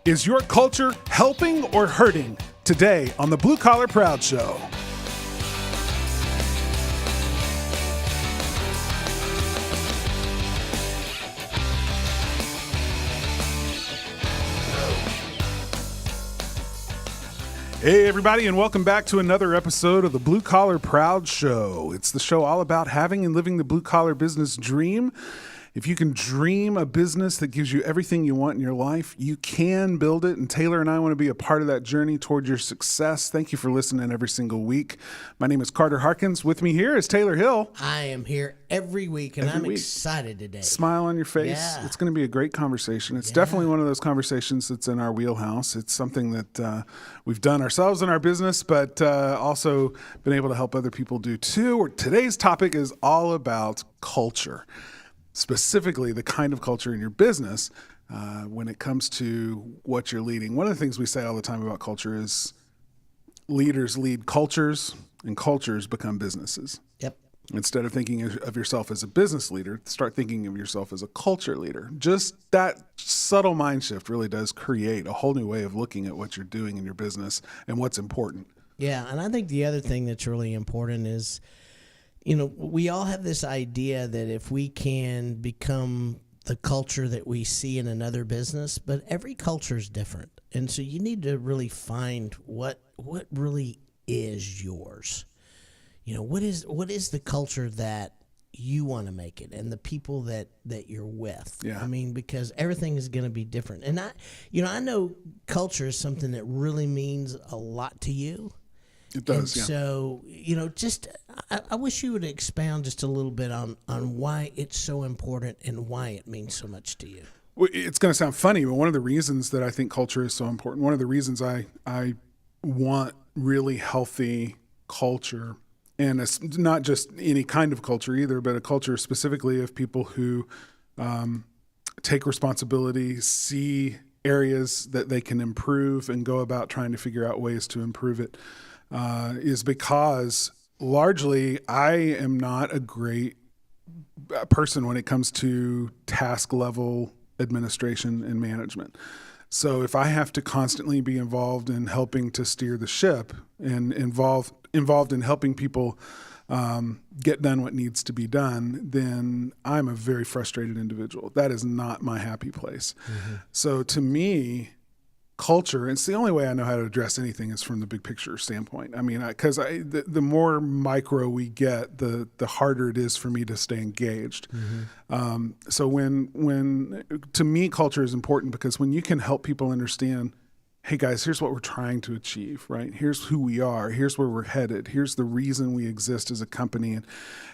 Is your culture helping or hurting? Today on the Blue Collar Proud Show. Hey everybody, and welcome back to another episode of the Blue Collar Proud Show. It's the show all about having and living the blue collar business dream. If you can dream a business that gives you everything you want in your life, you can build it. And Taylor and I want to be a part of that journey toward your success. Thank you for listening every single week. My name is Carter Harkins. With me here is Taylor Hill. I am here every week, and I'm excited today. Smile on your face. Yeah. It's going to be a great conversation. It's definitely one of those conversations that's in our wheelhouse. It's something that we've done ourselves in our business, but also been able to help other people do too. Today's topic is all about culture. Specifically, the kind of culture in your business when it comes to what you're leading. One of the things we say all the time about culture is leaders lead cultures and cultures become businesses. Yep. Instead of thinking of yourself as a business leader, start thinking of yourself as a culture leader. Just that subtle mind shift really does create a whole new way of looking at what you're doing in your business and what's important. Yeah, and I think the other thing that's really important is, you know, we all have this idea that if we can become the culture that we see in another business, but every culture is different. And so you need to really find what really is yours. You know, what is the culture that you want to make it and the people that you're with. Yeah. I mean, because everything is going to be different. And I know culture is something that really means a lot to you. It does, and so, I wish you would expound just a little bit on why it's so important and why it means so much to you. Well, it's going to sound funny, but one of the reasons that I think culture is so important, one of the reasons I want really healthy culture, and it's not just any kind of culture either, but a culture specifically of people who take responsibility, see areas that they can improve, and go about trying to figure out ways to improve it. Is because largely I am not a great person when it comes to task level administration and management. So if I have to constantly be involved in helping to steer the ship and involved in helping people get done what needs to be done, then I'm a very frustrated individual. That is not my happy place. Mm-hmm. So to me, culture, it's the only way I know how to address anything is from the big picture standpoint. I mean, because the more micro we get, the harder it is for me to stay engaged. Mm-hmm. So when to me, culture is important because when you can help people understand, hey guys, here's what we're trying to achieve, right? Here's who we are. Here's where we're headed. Here's the reason we exist as a company,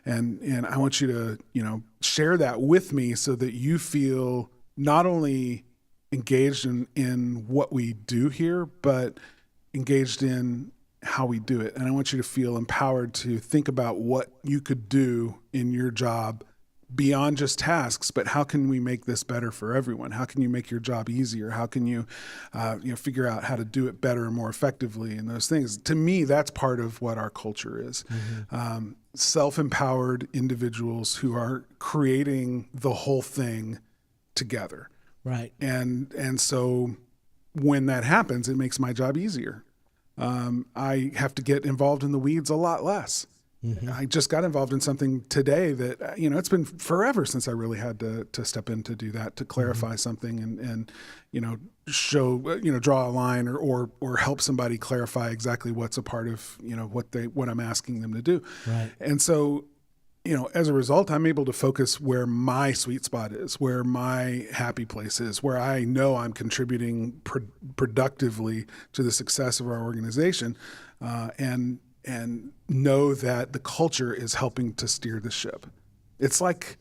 and I want you to share that with me so that you feel not only engaged in what we do here, but engaged in how we do it. And I want you to feel empowered to think about what you could do in your job beyond just tasks, but how can we make this better for everyone? How can you make your job easier? How can you, figure out how to do it better and more effectively and those things? To me, that's part of what our culture is. Mm-hmm. Self-empowered individuals who are creating the whole thing together. Right. And so when that happens, it makes my job easier. I have to get involved in the weeds a lot less. Mm-hmm. I just got involved in something today that, it's been forever since I really had to step in to do that, to clarify mm-hmm. something and show, draw a line or help somebody clarify exactly what's a part of, what I'm asking them to do. Right. And so, as a result, I'm able to focus where my sweet spot is, where my happy place is, where I know I'm contributing productively to the success of our organization, and know that the culture is helping to steer the ship. It's like,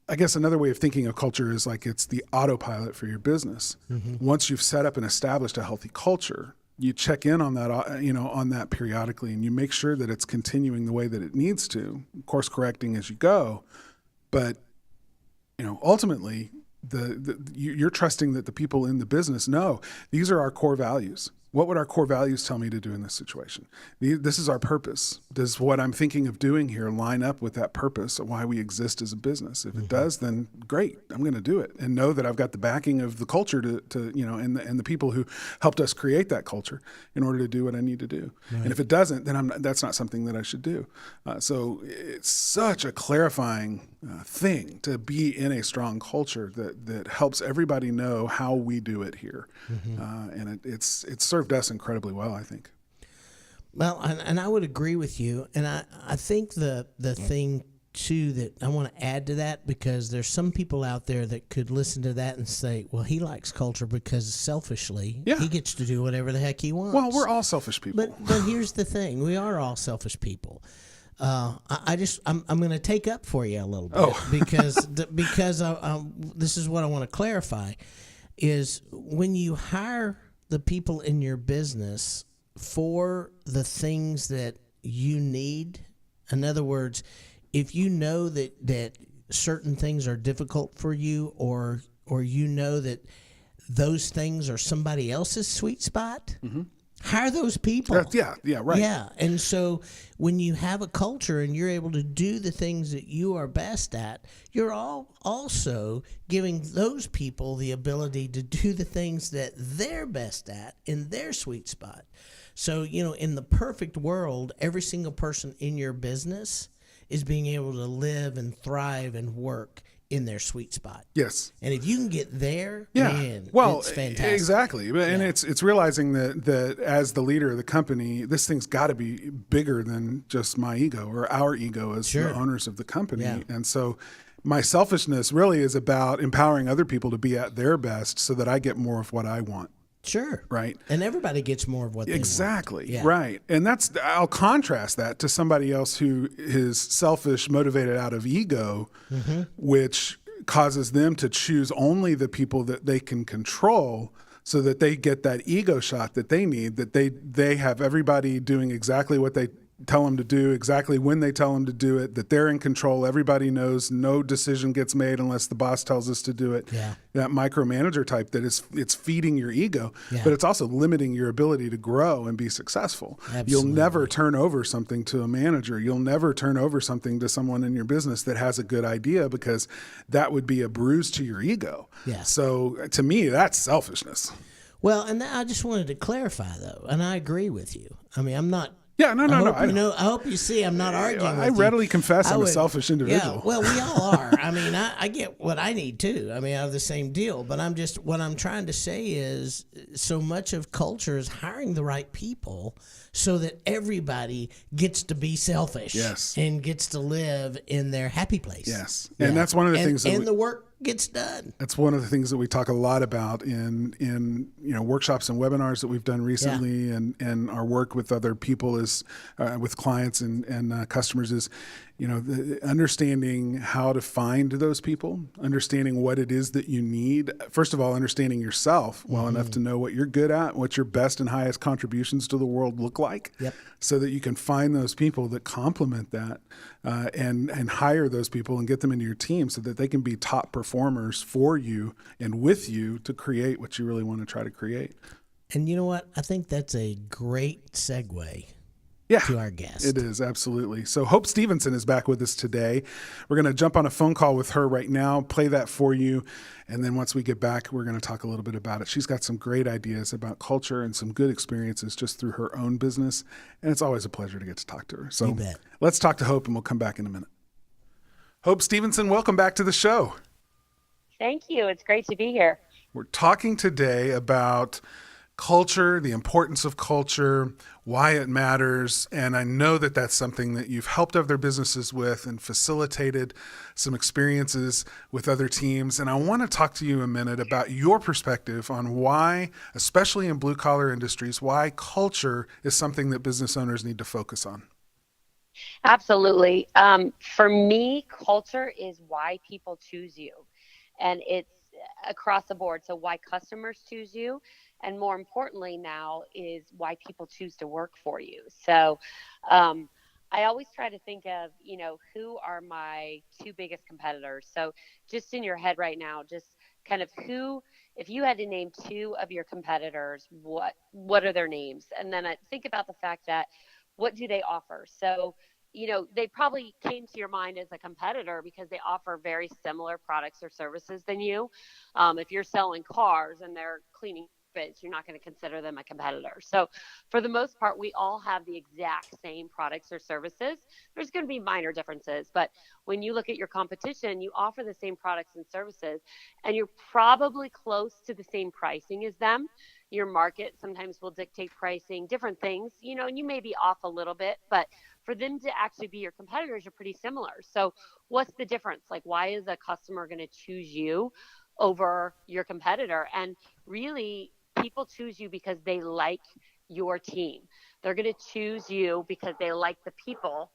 I guess another way of thinking of culture is like it's the autopilot for your business. Mm-hmm. Once you've set up and established a healthy culture, you check in on that, on that periodically, and you make sure that it's continuing the way that it needs to, course correcting as you go. But, ultimately, you're trusting that the people in the business know these are our core values. What would our core values tell me to do in this situation? This is our purpose. Does what I'm thinking of doing here line up with that purpose of why we exist as a business? If it does, then great, I'm going to do it, and know that I've got the backing of the culture to and the people who helped us create that culture in order to do what I need to do. Right. And if it doesn't, then that's not something that I should do. So it's such a clarifying thing to be in a strong culture that helps everybody know how we do it here. And it's served us incredibly well, I think. Well, and I would agree with you. And I think the thing, too, that I want to add to that, because there's some people out there that could listen to that and say, well, he likes culture because selfishly he gets to do whatever the heck he wants. Well, we're all selfish people. But here's the thing. We are all selfish people. I'm going to take up for you a little bit because this is what I want to clarify is when you hire the people in your business for the things that you need. In other words, if you know that certain things are difficult for you, or you know that those things are somebody else's sweet spot, hire those people. Right. Yeah. And so when you have a culture and you're able to do the things that you are best at, you're also giving those people the ability to do the things that they're best at in their sweet spot. So, in the perfect world, every single person in your business is being able to live and thrive and work in their sweet spot. Yes. And if you can get there, man, it's fantastic. Exactly. And it's realizing that as the leader of the company, this thing's got to be bigger than just my ego or our ego as the owners of the company. Yeah. And so my selfishness really is about empowering other people to be at their best so that I get more of what I want. Sure. Right. And everybody gets more of what they want. Exactly. Yeah. Right. And I'll contrast that to somebody else who is selfish, motivated out of ego, which causes them to choose only the people that they can control so that they get that ego shot that they need, that they have everybody doing exactly what they tell them to do, exactly when they tell them to do it, that they're in control. Everybody knows no decision gets made unless the boss tells us to do it. Yeah. That micromanager type it's feeding your ego, but it's also limiting your ability to grow and be successful. Absolutely. You'll never turn over something to a manager. You'll never turn over something to someone in your business that has a good idea, because that would be a bruise to your ego. Yeah. So to me, that's selfishness. Well, and I just wanted to clarify, though, and I agree with you. I mean, I'm not... Yeah, no. I hope you see I'm not arguing with I readily confess I'm a selfish individual. Yeah, well, we all are. I mean, I get what I need too. I mean, I have the same deal. But what I'm trying to say is so much of culture is hiring the right people so that everybody gets to be selfish and gets to live in their happy place. Yes. Yeah. And that's one of the things the work gets done. That's one of the things that we talk a lot about in workshops and webinars that we've done recently, and our work with other people is with clients and customers is understanding how to find those people, understanding what it is that you need. First of all, understanding yourself well enough to know what you're good at, what your best and highest contributions to the world look like, so that you can find those people that complement that, and hire those people and get them into your team so that they can be top performers for you and with you to create what you really want to try to create. And you know what? I think that's a great segue. To our guest. It is, absolutely. So Hope Stevenson is back with us today. We're going to jump on a phone call with her right now, play that for you, and then once we get back, we're going to talk a little bit about it. She's got some great ideas about culture and some good experiences just through her own business, and it's always a pleasure to get to talk to her. So let's talk to Hope, and we'll come back in a minute. Hope Stevenson, welcome back to the show. Thank you. It's great to be here. We're talking today about culture, the importance of culture, why it matters. And I know that that's something that you've helped other businesses with and facilitated some experiences with other teams. And I want to talk to you a minute about your perspective on why, especially in blue collar industries, why culture is something that business owners need to focus on. Absolutely. For me, culture is why people choose you. And it's across the board. So why customers choose you. And more importantly now is why people choose to work for you. So I always try to think of, who are my two biggest competitors. So just in your head right now, just kind of who, if you had to name two of your competitors, what are their names? And then I think about the fact that what do they offer? So, they probably came to your mind as a competitor because they offer very similar products or services than you. If you're selling cars and they're cleaning carpets, you're not going to consider them a competitor. So for the most part, we all have the exact same products or services. There's going to be minor differences, but when you look at your competition, you offer the same products and services, and you're probably close to the same pricing as them. Your market sometimes will dictate pricing, different things, and you may be off a little bit, but for them to actually be your competitors, you're pretty similar. So what's the difference? Like, why is a customer going to choose you over your competitor? And really, people choose you because they like your team. They're going to choose you because they like the people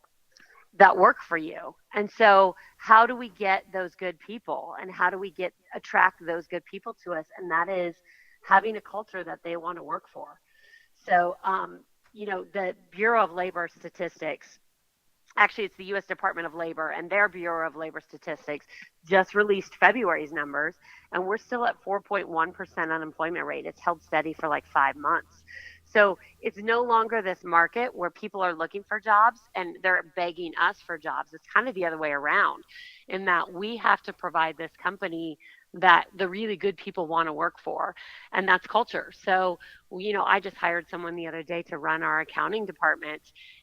that work for you. And so how do we get those good people, and how do we attract those good people to us? And that is having a culture that they want to work for. So, the Bureau of Labor Statistics, actually it's the U.S. Department of Labor, and their Bureau of Labor Statistics just released February's numbers, and we're still at 4.1% unemployment rate. It's held steady for like 5 months. So it's no longer this market where people are looking for jobs and they're begging us for jobs. It's kind of the other way around, in that we have to provide this company that the really good people want to work for, and that's culture. So, I just hired someone the other day to run our accounting department,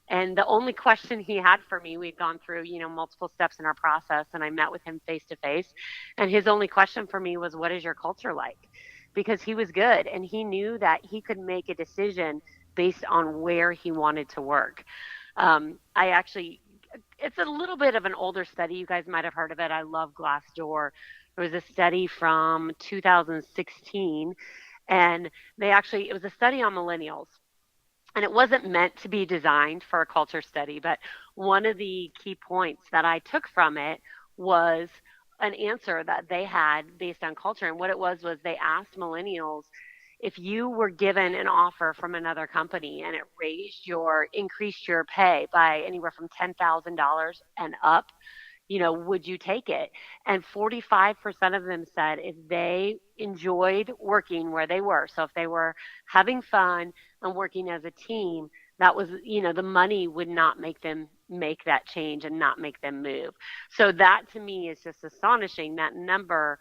and the only question he had for me, we'd gone through, multiple steps in our process, and I met with him face to face, and his only question for me was, what is your culture like? Because he was good, and he knew that he could make a decision based on where he wanted to work. It's a little bit of an older study. You guys might have heard of it. I love Glassdoor. There was a study from 2016, and it was a study on millennials. And it wasn't meant to be designed for a culture study, but one of the key points that I took from it was an answer that they had based on culture. And what it was they asked millennials, if you were given an offer from another company and it increased your pay by anywhere from $10,000 and up, would you take it? And 45% of them said if they enjoyed working where they were, so if they were having fun and working as a team, that was, the money would not make them make that change and not make them move. So that to me is just astonishing, that number,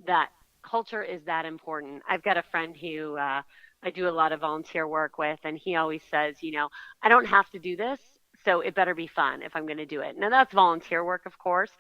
that culture is that important. I've got a friend who I do a lot of volunteer work with, and he always says, I don't have to do this, so it better be fun if I'm going to do it. Now, that's volunteer work, of course,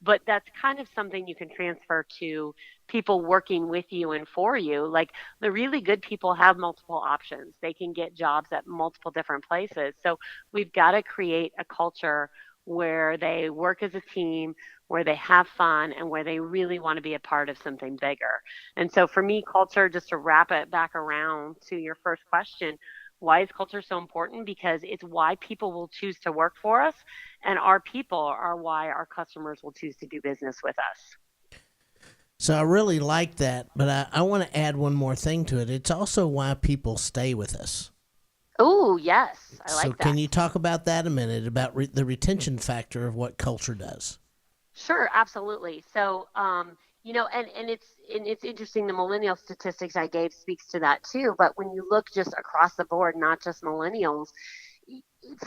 but that's kind of something you can transfer to people working with you and for you. Like, the really good people have multiple options. They can get jobs at multiple different places. So we've got to create a culture where they work as a team, where they have fun, and where they really want to be a part of something bigger. And so for me, culture, just to wrap it back around to your first question, why is culture so important? Because it's why people will choose to work for us, and our people are why our customers will choose to do business with us. So I really like that, but I want to add one more thing to it. It's also why people stay with us. Oh, yes. I like So that. can you talk about that a minute, about the retention factor of what culture does? Sure, absolutely. So, and it's interesting. The millennial statistics I gave speaks to that too. But when you look just across the board, not just millennials,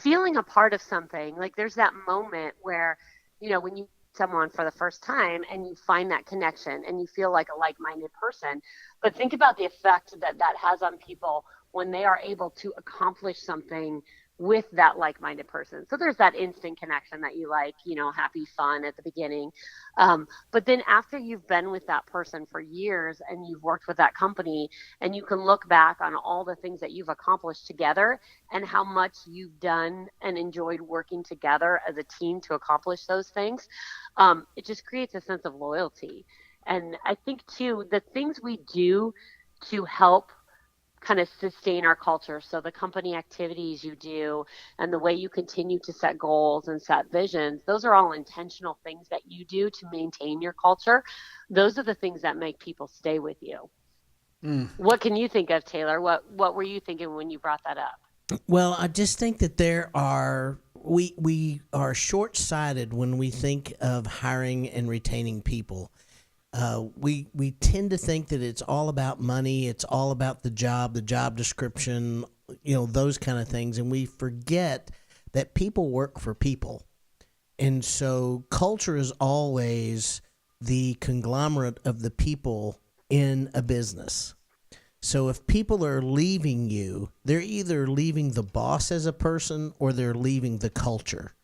feeling a part of something, like there's that moment where, when you meet someone for the first time and you find that connection and you feel like a like-minded person. But think about the effect that that has on people when they are able to accomplish something with that like-minded person. So there's that instant connection that you like, happy, fun at the beginning. But then after you've been with that person for years and you've worked with that company, and you can look back on all the things that you've accomplished together and how much you've done and enjoyed working together as a team to accomplish those things, it just creates a sense of loyalty. And I think too, the things we do to help kind of sustain our culture. So the company activities you do and the way you continue to set goals and set visions, those are all intentional things that you do to maintain your culture. Those are the things that make people stay with you. What can you think of, Taylor? What were you thinking when you brought that up? Well, I just think that we are short-sighted when we think of hiring and retaining people. we tend to think that it's all about money, it's all about the job description, those kind of things, and we forget that people work for people. And so culture is always the conglomerate of the people in a business. So if people are leaving you, they're either leaving the boss as a person or they're leaving the culture.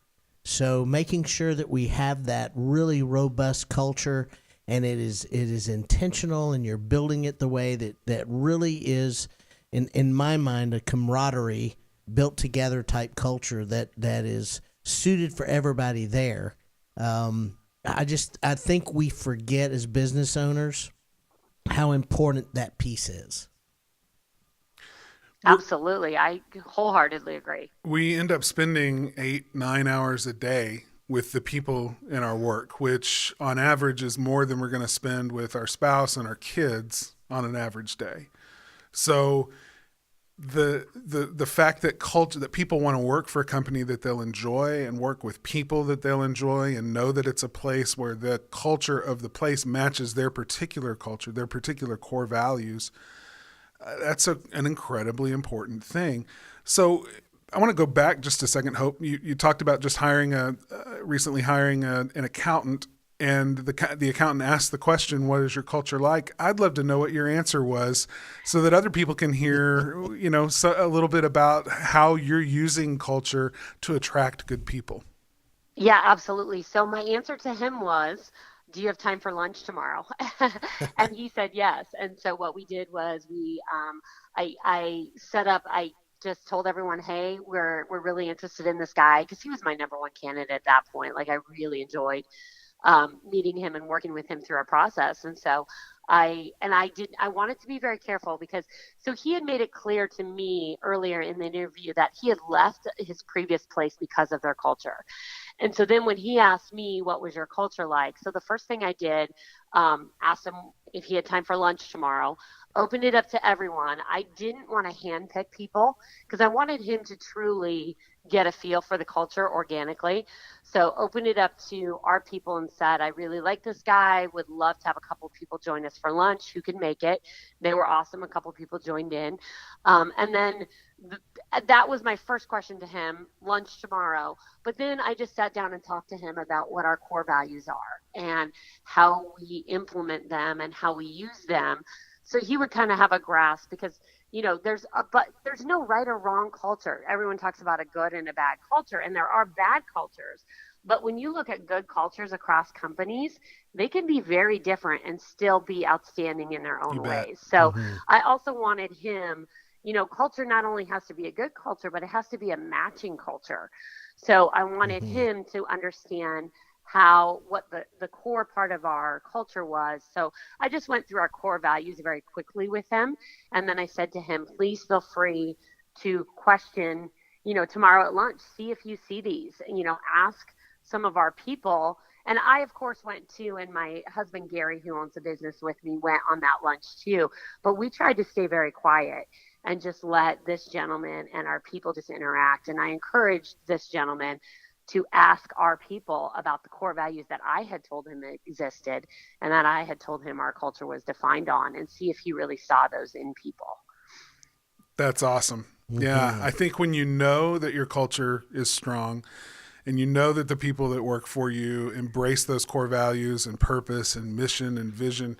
So making sure that we have that really robust culture, and it is intentional, and you're building it the way that really is, in my mind, a camaraderie, built together type culture that is suited for everybody there. I think we forget as business owners how important that piece is. Absolutely. I wholeheartedly agree. We end up spending 8-9 hours a day with the people in our work, which on average is more than we're going to spend with our spouse and our kids on an average day. So the fact that culture, that people want to work for a company that they'll enjoy and work with people that they'll enjoy and know that it's a place where the culture of the place matches their particular culture, their particular core values, that's an incredibly important thing. So I want to go back just a second, Hope. You talked about just recently hiring an accountant, and the accountant asked the question, "What is your culture like?" I'd love to know what your answer was, so that other people can hear, a little bit about how you're using culture to attract good people. Yeah, absolutely. So my answer to him was, do you have time for lunch tomorrow? And he said yes. And so what we did was I set up, I just told everyone, hey, we're really interested in this guy, because he was my number one candidate at that point. Like, I really enjoyed meeting him and working with him through our process. And so I wanted to be very careful, because so he had made it clear to me earlier in the interview that he had left his previous place because of their culture. And so then when he asked me, what was your culture like? So the first thing I did, asked him if he had time for lunch tomorrow, opened it up to everyone. I didn't want to handpick people, because I wanted him to truly get a feel for the culture organically. So opened it up to our people and said, I really like this guy, would love to have a couple of people join us for lunch who could make it. They were awesome. A couple of people joined in. And then that was my first question to him, lunch tomorrow. But then I just sat down and talked to him about what our core values are and how we implement them and how we use them. So he would kind of have a grasp, because there's no right or wrong culture. Everyone talks about a good and a bad culture, and there are bad cultures. But when you look at good cultures across companies, they can be very different and still be outstanding in their own ways. So I also wanted him, culture not only has to be a good culture, but it has to be a matching culture. So I wanted him to understand what the core part of our culture was. So I just went through our core values very quickly with him. And then I said to him, please feel free to question, tomorrow at lunch, see if you see these, ask some of our people. And I, of course, went too, and my husband, Gary, who owns the business with me, went on that lunch too. But we tried to stay very quiet and just let this gentleman and our people just interact. And I encouraged this gentleman to ask our people about the core values that I had told him existed and that I had told him our culture was defined on, and see if he really saw those in people. That's awesome. Yeah. I think when you know that your culture is strong, and you know that the people that work for you embrace those core values and purpose and mission and vision,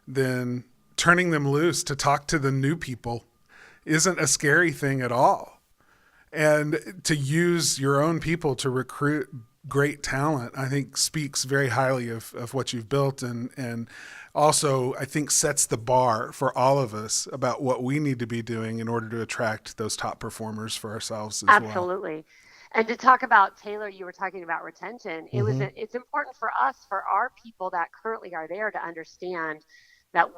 then turning them loose to talk to the new people isn't a scary thing at all. And to use your own people to recruit great talent, I think speaks very highly of what you've built, and also I think sets the bar for all of us about what we need to be doing in order to attract those top performers for ourselves as well. Absolutely. And to talk about, Taylor, you were talking about retention. It's important for us, for our people that currently are there, to understand that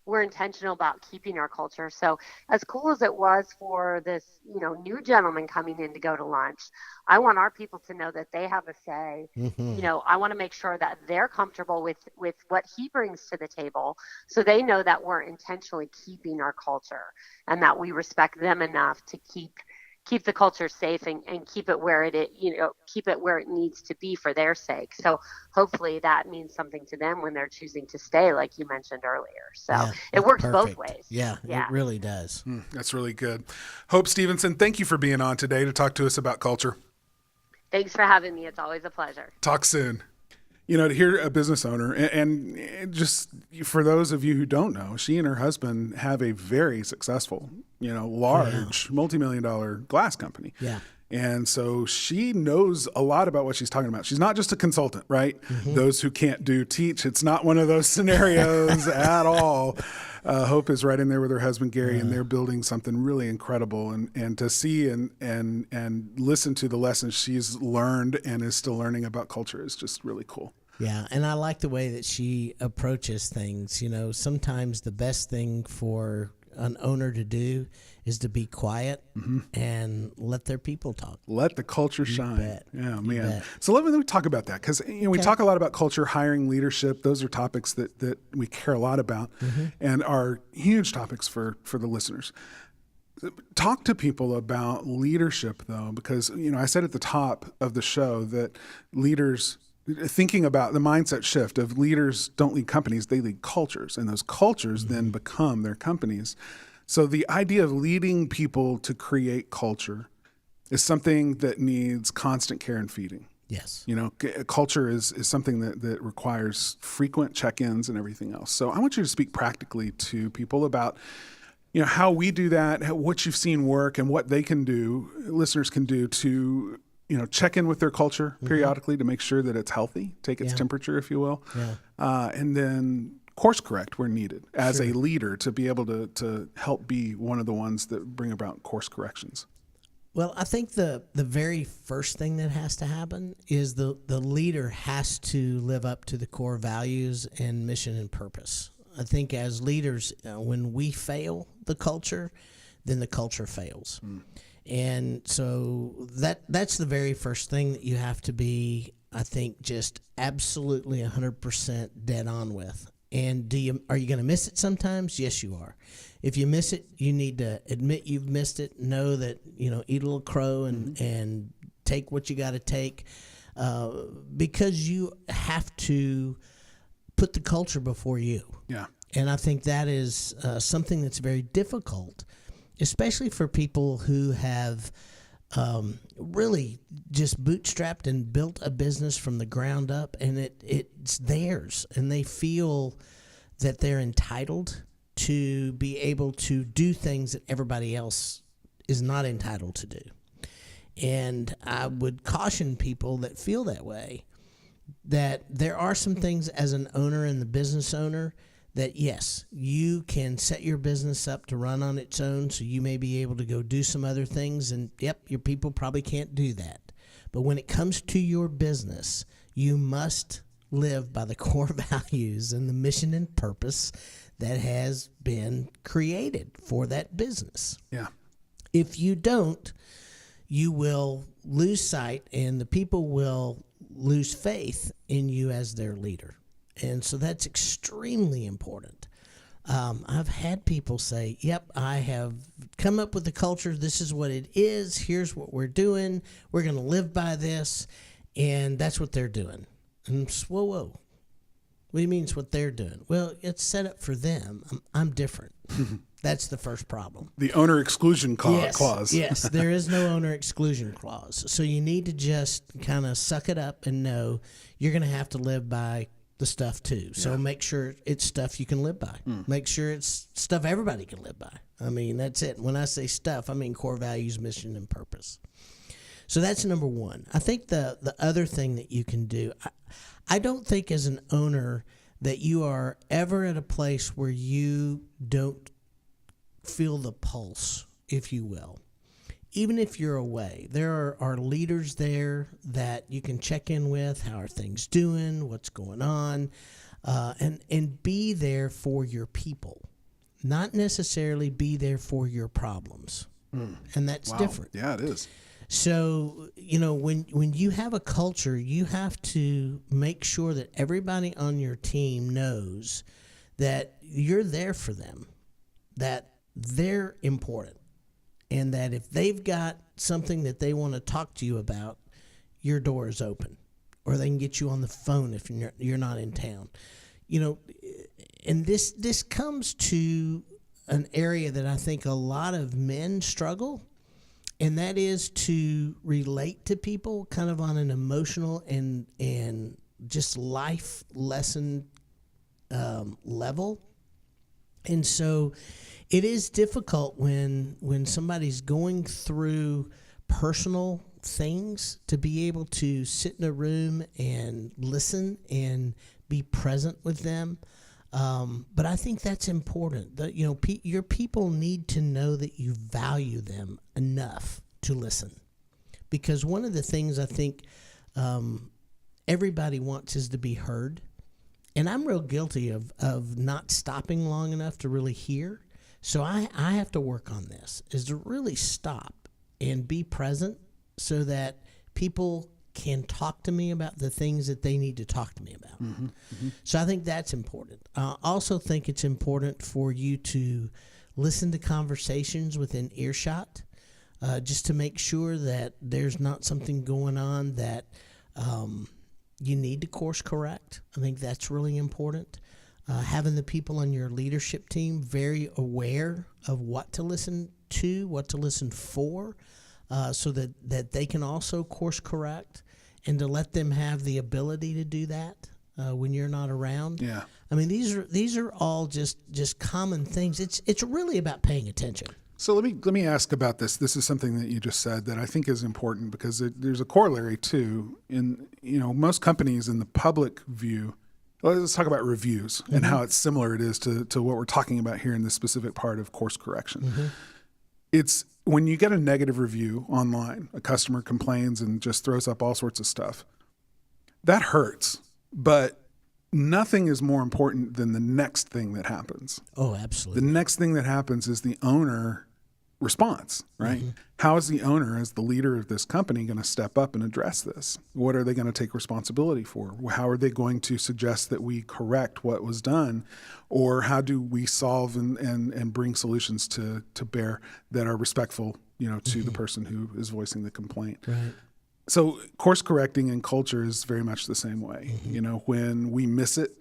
we're intentional about keeping our culture. So as cool as it was for this, new gentleman coming in to go to lunch, I want our people to know that they have a say. I want to make sure that they're comfortable with what he brings to the table, so they know that we're intentionally keeping our culture and that we respect them enough to keep keep the culture safe and keep it where keep it where it needs to be for their sake. So hopefully that means something to them when they're choosing to stay, like you mentioned earlier. So Yeah, it that's works both perfect. ways. Yeah, it really does. That's really good. Hope Stevenson, thank you for being on today to talk to us about culture. Thanks for having me. It's always a pleasure. Talk soon. To hear a business owner, and just for those of you who don't know, she and her husband have a very successful, large, multi-million-dollar glass company. Yeah. And so she knows a lot about what she's talking about. She's not just a consultant, right? Those who can't do teach. It's not one of those scenarios at all. Hope is right in there with her husband, Gary, and they're building something really incredible. And to see and listen to the lessons she's learned and is still learning about culture is just really cool. Yeah, and I like the way that she approaches things. Sometimes the best thing for an owner to do is to be quiet and let their people talk. Let the culture shine. Bet. Yeah, You man. bet. So let me talk about that, because we talk a lot about culture, hiring, leadership. Those are topics that we care a lot about and are huge topics for the listeners. Talk to people about leadership, though, because I said at the top of the show that leaders, thinking about the mindset shift of leaders don't lead companies, they lead cultures, and those cultures then become their companies. So the idea of leading people to create culture is something that needs constant care and feeding. Yes. Culture is something that requires frequent check-ins and everything else. So I want you to speak practically to people about how we do that, what you've seen work, and what they can do, listeners can do to check in with their culture periodically to make sure that it's healthy, take its temperature, if you will, and then course correct where needed as a leader to be able to help be one of the ones that bring about course corrections. Well, I think the very first thing that has to happen is the leader has to live up to the core values and mission and purpose. I think as leaders, when we fail the culture, then the culture fails. And so that's the very first thing that you have to be, I think, just absolutely 100% dead on with. And are you going to miss it sometimes? Yes, you are. If you miss it, you need to admit you've missed it. Know that, eat a little crow and take what you got to take, because you have to put the culture before you. Yeah. And I think that is something that's very difficult, especially for people who have really just bootstrapped and built a business from the ground up, and it's theirs, and they feel that they're entitled to be able to do things that everybody else is not entitled to do. And I would caution people that feel that way that there are some things as an owner and the business owner that, yes, you can set your business up to run on its own, so you may be able to go do some other things, and yep, your people probably can't do that. But when it comes to your business, you must live by the core values and the mission and purpose that has been created for that business. Yeah. If you don't, you will lose sight, and the people will lose faith in you as their leader. And so that's extremely important. I've had people say, yep, I have come up with the culture. This is what it is. Here's what we're doing. We're going to live by this. And that's what they're doing. And whoa. What do you mean it's what they're doing? Well, it's set up for them. I'm different. That's the first problem. The owner exclusion clause. Yes, there is no owner exclusion clause. So you need to just kind of suck it up and know you're going to have to live by the stuff too. So make sure it's stuff you can live by. Make sure it's stuff everybody can live by. I mean, that's it. When I say stuff, I mean core values, mission, and purpose. So that's number one. I think the other thing that you can do, I don't think as an owner that you are ever at a place where you don't feel the pulse, if you will. Even if you're away, there are leaders there that you can check in with. How are things doing? What's going on? And be there for your people, not necessarily be there for your problems. And that's different. Yeah, it is. So, when you have a culture, you have to make sure that everybody on your team knows that you're there for them, that they're important. and that if they've got something that they want to talk to you about, your door is open, or they can get you on the phone if you're not in town. You know, and this comes to an area that I think a lot of men struggle, and that is to relate to people kind of on an emotional and just life lesson level. And so it is difficult when somebody's going through personal things to be able to sit in a room and listen and be present with them. But I think that's important. That your people need to know that you value them enough to listen, because one of the things I think everybody wants is to be heard, and I'm real guilty of not stopping long enough to really hear. So I have to work on this, is to really stop and be present so that people can talk to me about the things that they need to talk to me about. Mm-hmm, mm-hmm. So I think that's important. I also think it's important for you to listen to conversations within earshot, just to make sure that there's not something going on that you need to course correct. I think that's really important. Having the people on your leadership team very aware of what to listen to, what to listen for, so that they can also course correct, and to let them have the ability to do that when you're not around. Yeah. I mean, these are all just common things. It's really about paying attention. So let me ask about this. This is something that you just said that I think is important, because there's a corollary too. In most companies in the public view. Let's talk about reviews and how it's similar it is to what we're talking about here in this specific part of course correction. Mm-hmm. It's when you get a negative review online, a customer complains and just throws up all sorts of stuff. That hurts, but nothing is more important than the next thing that happens. Oh, absolutely. The next thing that happens is the owner response, right? Mm-hmm. How is the owner, as the leader of this company, going to step up and address this? What are they going to take responsibility for? How are they going to suggest that we correct what was done? Or how do we solve and bring solutions to bear that are respectful, to the person who is voicing the complaint? Right. So course correcting in culture is very much the same way. Mm-hmm. When we miss it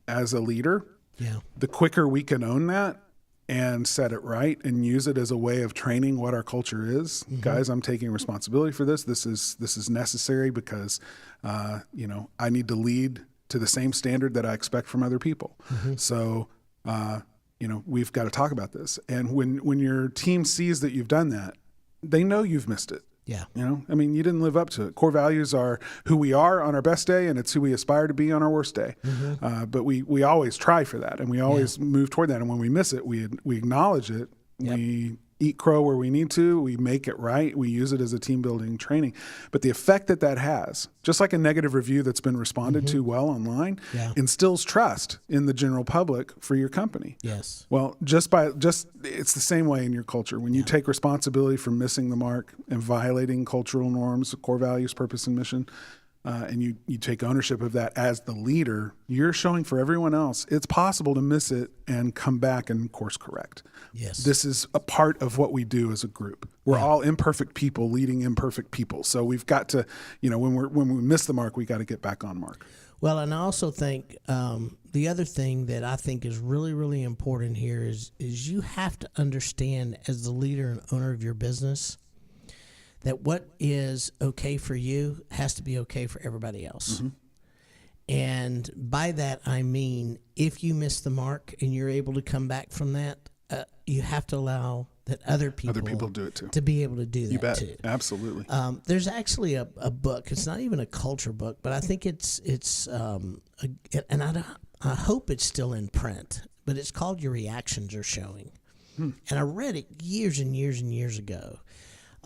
as a leader, Yeah. the quicker we can own that and set it right and use it as a way of training what our culture is. Mm-hmm. Guys, I'm taking responsibility for this. This is necessary because, I need to lead to the same standard that I expect from other people. Mm-hmm. So, we've got to talk about this. And when your team sees that you've done that, they know you've missed it. Yeah. You didn't live up to it. Core values are who we are on our best day, and it's who we aspire to be on our worst day. Mm-hmm. But we always try for that, and we always move toward that. And when we miss it, we acknowledge it. Yep. We eat crow where we need to. We make it right. We use it as a team building training. But the effect that has, just like a negative review that's been responded to well online, instills trust in the general public for your company. Yes. Well, it's the same way in your culture. When you take responsibility for missing the mark and violating cultural norms, core values, purpose, and mission, and you take ownership of that as the leader, you're showing for everyone else it's possible to miss it and come back and course correct. Yes. This is a part of what we do as a group. We're all imperfect people leading imperfect people. So we've got to, when we miss the mark, we got to get back on mark. Well, and I also think the other thing that I think is really, really important here is you have to understand, as the leader and owner of your business, that what is okay for you has to be okay for everybody else. Mm-hmm. And by that, I mean, if you miss the mark and you're able to come back from that, you have to allow that other people do it too, to be able to do that you bet. too. Absolutely. There's actually a book. It's not even a culture book, but I think and I hope it's still in print, but it's called Your Reactions Are Showing. And I read it years and years and years ago.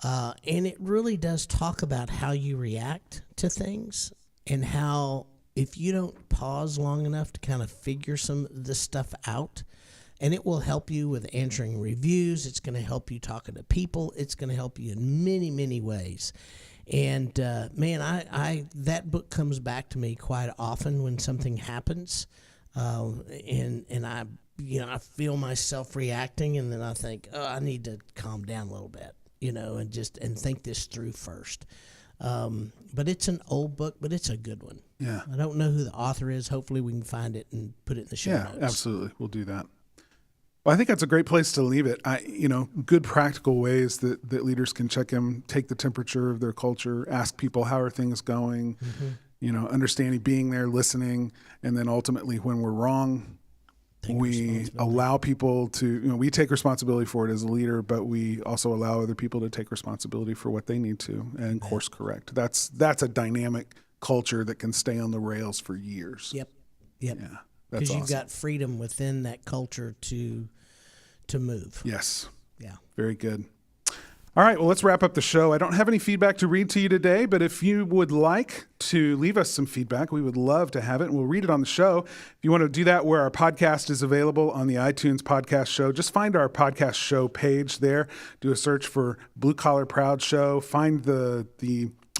And it really does talk about how you react to things, and how if you don't pause long enough to kind of figure some of this stuff out, and it will help you with answering reviews. It's going to help you talking to people. It's going to help you in many, many ways. And man, I that book comes back to me quite often when something happens, and I I feel myself reacting, and then I think, oh, I need to calm down a little bit, and think this through first. But it's an old book, but it's a good one. Yeah. I don't know who the author is. Hopefully we can find it and put it in the show notes. Yeah, absolutely. We'll do that. Well, I think that's a great place to leave it. Good practical ways that leaders can check in, take the temperature of their culture, ask people, how are things going? Understanding, being there, listening, and then ultimately when we're wrong, we allow people to, we take responsibility for it as a leader, but we also allow other people to take responsibility for what they need to and course correct. That's a dynamic culture that can stay on the rails for years. Yep. Yeah. That's Because awesome. you've got freedom within that culture to move. Yes. Yeah. Very good. All right, well, let's wrap up the show. I don't have any feedback to read to you today, but if you would like to leave us some feedback, we would love to have it, and we'll read it on the show. If you want to do that where our podcast is available on the iTunes podcast show, just find our podcast show page there. Do a search for Blue Collar Proud Show. Find the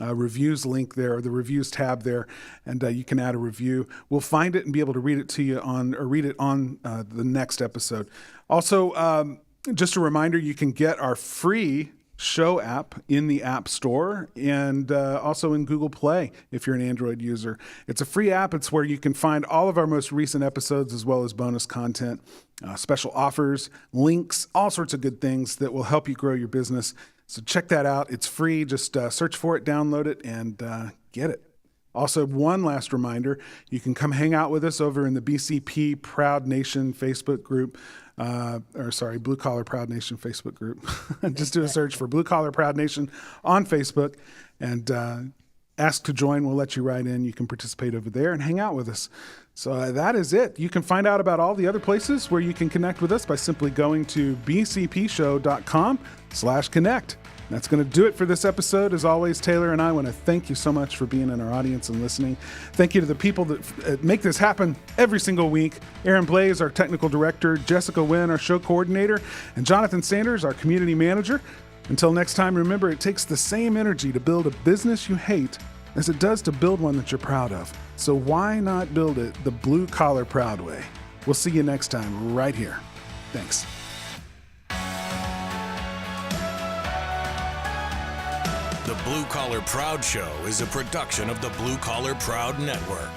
reviews link there, or the reviews tab there, and you can add a review. We'll find it and be able to read it to you on the next episode. Also, just a reminder, you can get our free show app in the App Store and also in Google Play if you're an Android user. It's a free app. It's where you can find all of our most recent episodes as well as bonus content, special offers, links, all sorts of good things that will help you grow your business. So check that out. It's free. Just search for it, download it, and get it. Also, one last reminder, you can come hang out with us over in the BCP Proud Nation Facebook group. Blue Collar Proud Nation Facebook group. Just do a search for Blue Collar Proud Nation on Facebook and ask to join. We'll let you right in. You can participate over there and hang out with us. So that is it. You can find out about all the other places where you can connect with us by simply going to bcpshow.com/connect. That's going to do it for this episode. As always, Taylor and I want to thank you so much for being in our audience and listening. Thank you to the people that make this happen every single week. Aaron Blaze, our technical director, Jessica Wynn, our show coordinator, and Jonathan Sanders, our community manager. Until next time, remember, it takes the same energy to build a business you hate as it does to build one that you're proud of. So why not build it the Blue Collar Proud way? We'll see you next time right here. Thanks. The Blue Collar Proud Show is a production of the Blue Collar Proud Network.